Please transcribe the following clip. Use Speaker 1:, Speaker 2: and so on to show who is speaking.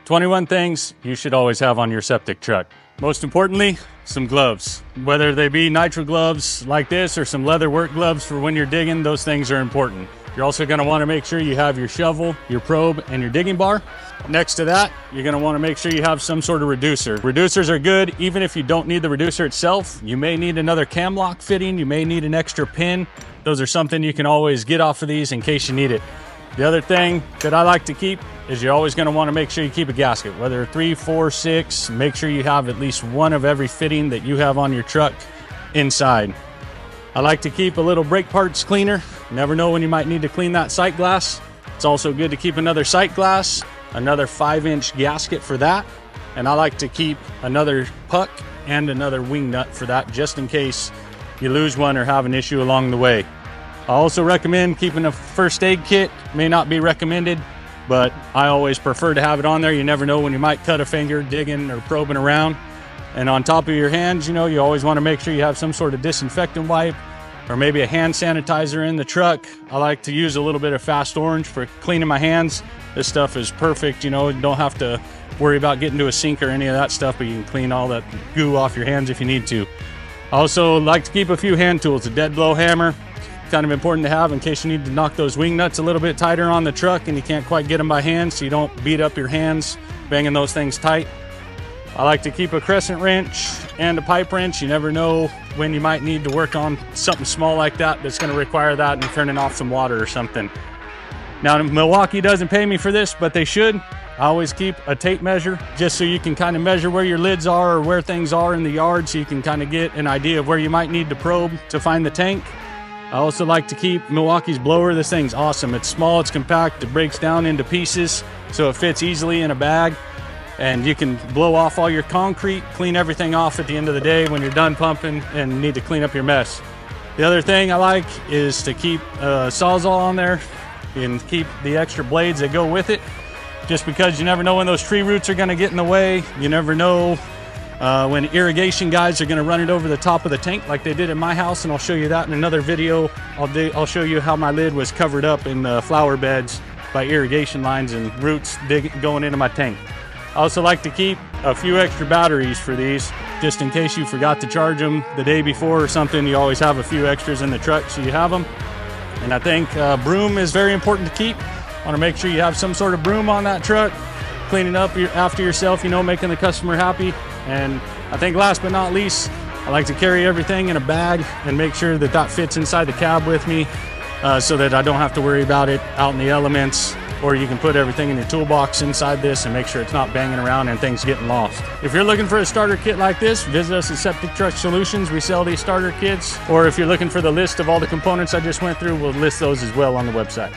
Speaker 1: 21 things you should always have on your septic truck. Most importantly, some gloves. Whether they be nitrile gloves like this or some leather work gloves for when you're digging, those things are important. You're also going to want to make sure you have your shovel, your probe, and your digging bar. Next to that, you're going to want to make sure you have some sort of reducer. Reducers are good even if you don't need the reducer itself. You may need another cam lock fitting, you may need an extra pin. Those are something you can always get off of these in case you need it. The other thing that I like to keep is you're always going to want to make sure you keep a gasket, whether 3, 4, 6, make sure you have at least one of every fitting that you have on your truck inside. I like to keep a little brake parts cleaner. You never know when you might need to clean that sight glass. It's also good to keep another sight glass, another 5-inch gasket for that. And I like to keep another puck and another wing nut for that, just in case you lose one or have an issue along the way. I also recommend keeping a first aid kit. May not be recommended, but I always prefer to have it on there. You never know when you might cut a finger digging or probing around. And on top of your hands, you always want to make sure you have some sort of disinfectant wipe or maybe a hand sanitizer in the truck. I like to use a little bit of Fast Orange for cleaning my hands. This stuff is perfect, you don't have to worry about getting to a sink or any of that stuff, but you can clean all that goo off your hands if you need to. I also like to keep a few hand tools. A dead blow hammer, kind of important to have in case you need to knock those wing nuts a little bit tighter on the truck and you can't quite get them by hand, so you don't beat up your hands banging those things tight. I like to keep a crescent wrench and a pipe wrench. You never know when you might need to work on something small like that that's going to require that and turning off some water or something. Now, Milwaukee doesn't pay me for this, but they should. I always keep a tape measure just so you can kind of measure where your lids are or where things are in the yard, so you can kind of get an idea of where you might need to probe to find the tank. I also like to keep Milwaukee's blower. This thing's awesome. It's small, it's compact, it breaks down into pieces, so it fits easily in a bag. And you can blow off all your concrete, clean everything off at the end of the day when you're done pumping and need to clean up your mess. The other thing I like is to keep a Sawzall on there and keep the extra blades that go with it, just because you never know when those tree roots are going to get in the way. You never know when irrigation guys are going to run it over the top of the tank like they did in my house, and I'll show you that in another video. I'll show you how my lid was covered up in the flower beds by irrigation lines and roots going into my tank. I also like to keep a few extra batteries for these, just in case you forgot to charge them the day before or something. You always have a few extras in the truck, so you have them. And I think broom is very important to keep. Want to make sure you have some sort of broom on that truck, cleaning up after yourself, making the customer happy. And I think last but not least, I like to carry everything in a bag and make sure that that fits inside the cab with me, so that I don't have to worry about it out in the elements. Or you can put everything in your toolbox inside this and make sure it's not banging around and things getting lost. If you're looking for a starter kit like this, visit us at Septic Truck Solutions. We sell these starter kits. Or if you're looking for the list of all the components I just went through, we'll list those as well on the website.